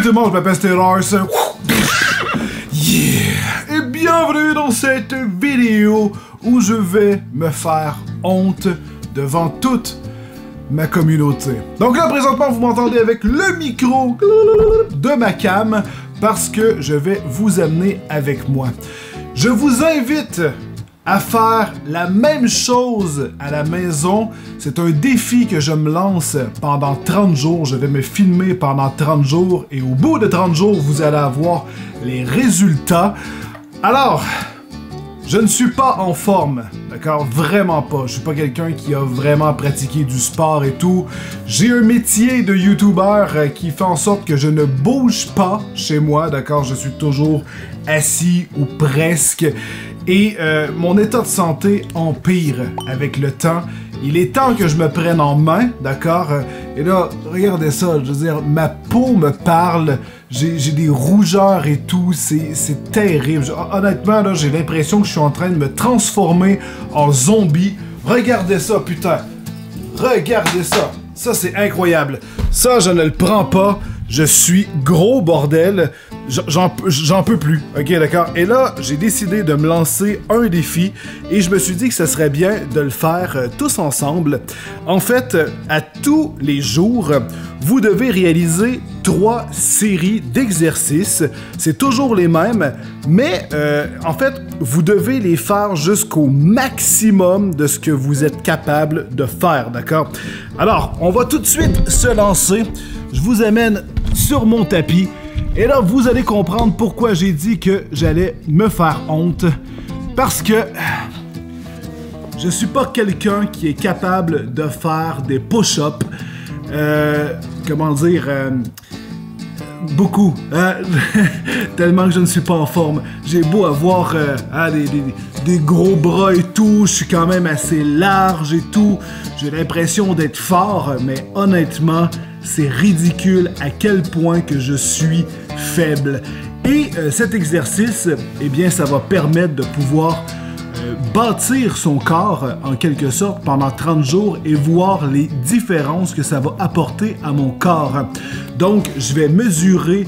Salut tout le monde, je m'appelle Stellars. Yeah! Et bienvenue dans cette vidéo où je vais me faire honte devant toute ma communauté. Donc là, présentement, vous m'entendez avec le micro de ma cam parce que je vais vous amener avec moi. Je vous invite à faire la même chose à la maison. C'est un défi que je me lance pendant 30 jours. Je vais me filmer pendant 30 jours et au bout de 30 jours, vous allez avoir les résultats. Alors, je ne suis pas en forme, d'accord? Vraiment pas. Je suis pas quelqu'un qui a vraiment pratiqué du sport et tout. J'ai un métier de YouTuber qui fait en sorte que je ne bouge pas chez moi, d'accord? Je suis toujours assis ou presque. Et mon état de santé empire avec le temps. Il est temps que je me prenne en main, d'accord? Et là, regardez ça, je veux dire, ma peau me parle, j'ai des rougeurs et tout, c'est terrible. Honnêtement, là, j'ai l'impression que je suis en train de me transformer en zombie. Regardez ça, putain! Regardez ça! Ça, c'est incroyable. Ça, je ne le prends pas. Je suis gros, bordel. J'en peux plus. Ok, d'accord? Et là, j'ai décidé de me lancer un défi et je me suis dit que ce serait bien de le faire tous ensemble. En fait, à tous les jours, vous devez réaliser 3 séries d'exercices. C'est toujours les mêmes, mais en fait, vous devez les faire jusqu'au maximum de ce que vous êtes capable de faire, d'accord? Alors, on va tout de suite se lancer. Je vous amène sur mon tapis. Et là, vous allez comprendre pourquoi j'ai dit que j'allais me faire honte. Parce que je suis pas quelqu'un qui est capable de faire des push-ups. Comment dire... beaucoup. Tellement que je ne suis pas en forme. J'ai beau avoir des gros bras et tout, je suis quand même assez large et tout. J'ai l'impression d'être fort, mais honnêtement, c'est ridicule à quel point que je suis faible. Et cet exercice, eh bien, ça va permettre de pouvoir bâtir son corps en quelque sorte pendant 30 jours et voir les différences que ça va apporter à mon corps. Donc, je vais mesurer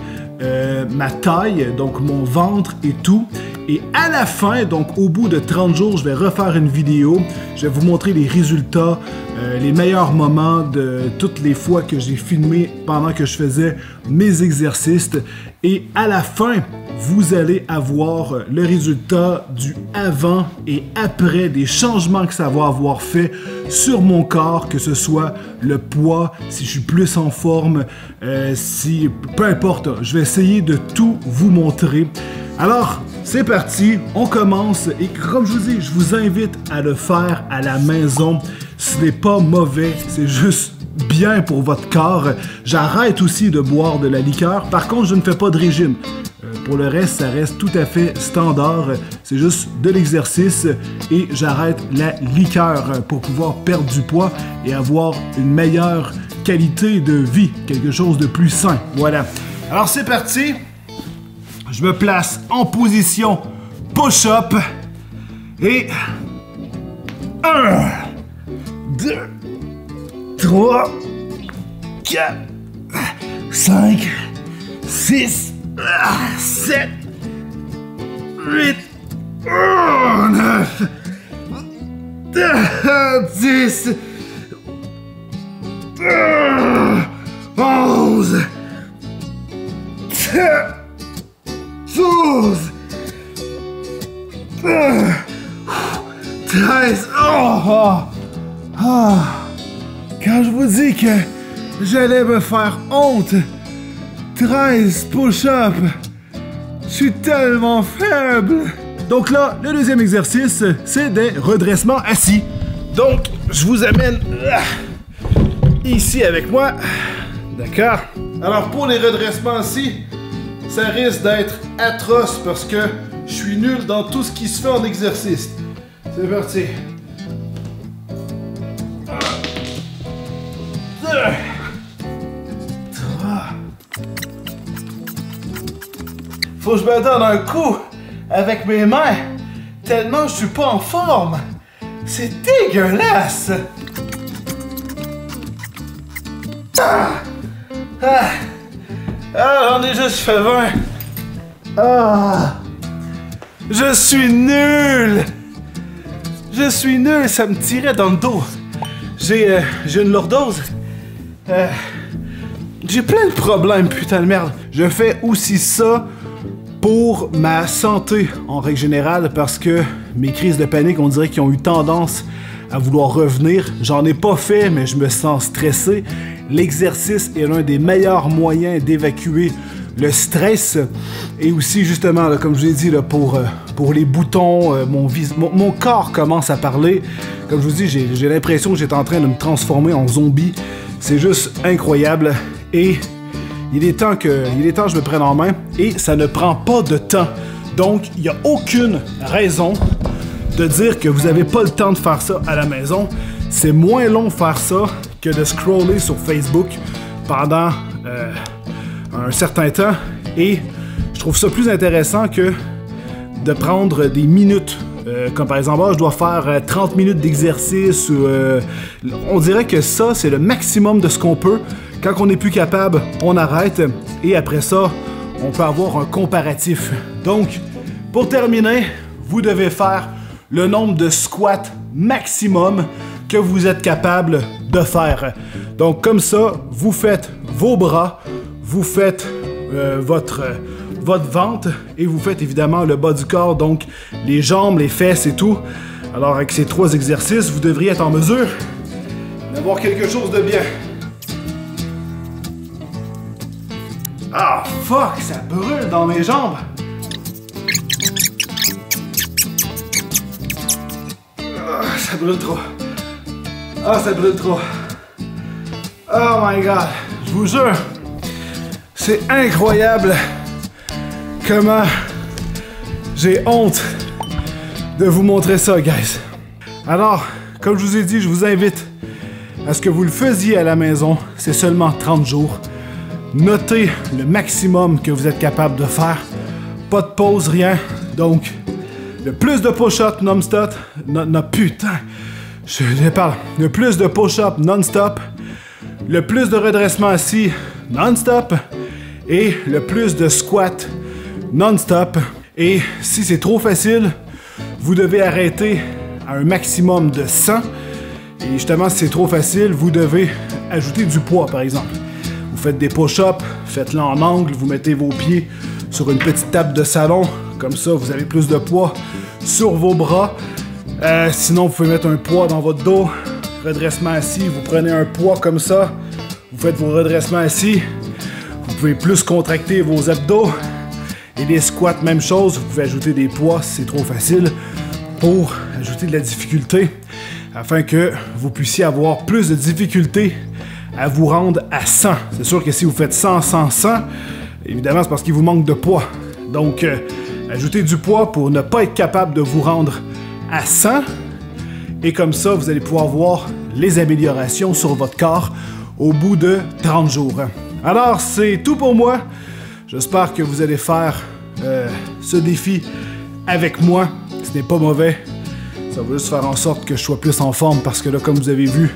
ma taille, donc mon ventre et tout. Et à la fin, donc au bout de 30 jours, je vais refaire une vidéo. Je vais vous montrer les résultats, les meilleurs moments de toutes les fois que j'ai filmé pendant que je faisais mes exercices. Et à la fin, vous allez avoir le résultat du avant et après, des changements que ça va avoir fait sur mon corps, que ce soit le poids, si je suis plus en forme, si peu importe, je vais essayer de tout vous montrer. Alors, c'est parti, on commence et comme je vous dis, je vous invite à le faire à la maison. Ce n'est pas mauvais, c'est juste bien pour votre corps. J'arrête aussi de boire de la liqueur. Par contre, je ne fais pas de régime. Pour le reste, ça reste tout à fait standard. C'est juste de l'exercice et j'arrête la liqueur pour pouvoir perdre du poids et avoir une meilleure qualité de vie, quelque chose de plus sain. Voilà. Alors c'est parti. Je me place en position push-up et 1, 2, 3, 4, 5, 6, 7, 8, 9, 10, 11, 12, 13. Quand je vous dis que j'allais me faire honte, 13 push-ups, je suis tellement faible. Donc là, le deuxième exercice, c'est des redressements assis. Donc, je vous amène ici avec moi. D'accord? Alors, pour les redressements assis, ça risque d'être atroce parce que je suis nul dans tout ce qui se fait en exercice. C'est parti. 2, 3. Faut que je me donne un coup avec mes mains, tellement je suis pas en forme. C'est dégueulasse. Ah, j'en ai juste fait 20. Ah! Je suis nul! Je suis nul, ça me tirait dans le dos. J'ai une lordose. J'ai plein de problèmes, putain de merde. Je fais aussi ça pour ma santé en règle générale parce que mes crises de panique, on dirait qu'ils ont eu tendance à vouloir revenir. J'en ai pas fait, mais je me sens stressé. L'exercice est l'un des meilleurs moyens d'évacuer le stress. Et aussi, justement, là, comme je l'ai dit, là, pour les boutons, mon corps commence à parler. Comme je vous dis, j'ai l'impression que j'étais en train de me transformer en zombie. C'est juste incroyable. Et il est temps que je me prenne en main. Et ça ne prend pas de temps. Donc, il n'y a aucune raison de dire que vous n'avez pas le temps de faire ça à la maison. C'est moins long de faire ça que de scroller sur Facebook pendant un certain temps. Et je trouve ça plus intéressant que de prendre des minutes. Comme par exemple, je dois faire 30 minutes d'exercice. On dirait que ça, c'est le maximum de ce qu'on peut. Quand on n'est plus capable, on arrête. Et après ça, on peut avoir un comparatif. Donc, pour terminer, vous devez faire le nombre de squats maximum que vous êtes capable de faire. Donc comme ça, vous faites vos bras, vous faites votre ventre et vous faites évidemment le bas du corps, donc les jambes, les fesses et tout. Alors avec ces 3 exercices, vous devriez être en mesure d'avoir quelque chose de bien. Ah fuck, ça brûle dans mes jambes! Ça brûle trop. Ah, ça brûle trop. Oh my god. Je vous jure, c'est incroyable comment j'ai honte de vous montrer ça, guys. Alors, comme je vous ai dit, je vous invite à ce que vous le faisiez à la maison. C'est seulement 30 jours. Notez le maximum que vous êtes capable de faire. Pas de pause, rien. Donc, le plus de push-up non-stop, putain, je parle. Le plus de push-up non-stop, le plus de redressement assis non-stop et le plus de squat non-stop. Et si c'est trop facile, vous devez arrêter à un maximum de 100. Et justement, si c'est trop facile, vous devez ajouter du poids, par exemple. Vous faites des push-ups, faites-le en angle, vous mettez vos pieds sur une petite table de salon. Comme ça, vous avez plus de poids sur vos bras. Sinon, vous pouvez mettre un poids dans votre dos. Redressement assis, vous prenez un poids comme ça. Vous faites vos redressements assis. Vous pouvez plus contracter vos abdos. Et les squats, même chose. Vous pouvez ajouter des poids si c'est trop facile pour ajouter de la difficulté afin que vous puissiez avoir plus de difficulté à vous rendre à 100. C'est sûr que si vous faites 100, 100, 100, évidemment, c'est parce qu'il vous manque de poids. Donc, ajoutez du poids pour ne pas être capable de vous rendre à 100. Et comme ça, vous allez pouvoir voir les améliorations sur votre corps au bout de 30 jours. Alors, c'est tout pour moi. J'espère que vous allez faire ce défi avec moi. Ce n'est pas mauvais. Ça va juste faire en sorte que je sois plus en forme parce que là, comme vous avez vu,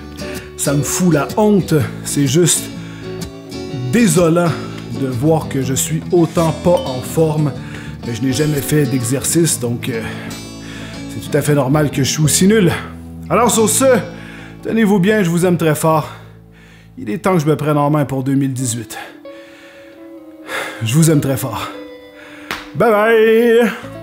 ça me fout la honte. C'est juste désolant de voir que je suis autant pas en forme. Mais je n'ai jamais fait d'exercice, donc c'est tout à fait normal que je suis aussi nul. Alors sur ce, tenez-vous bien, je vous aime très fort. Il est temps que je me prenne en main pour 2018. Je vous aime très fort. Bye bye!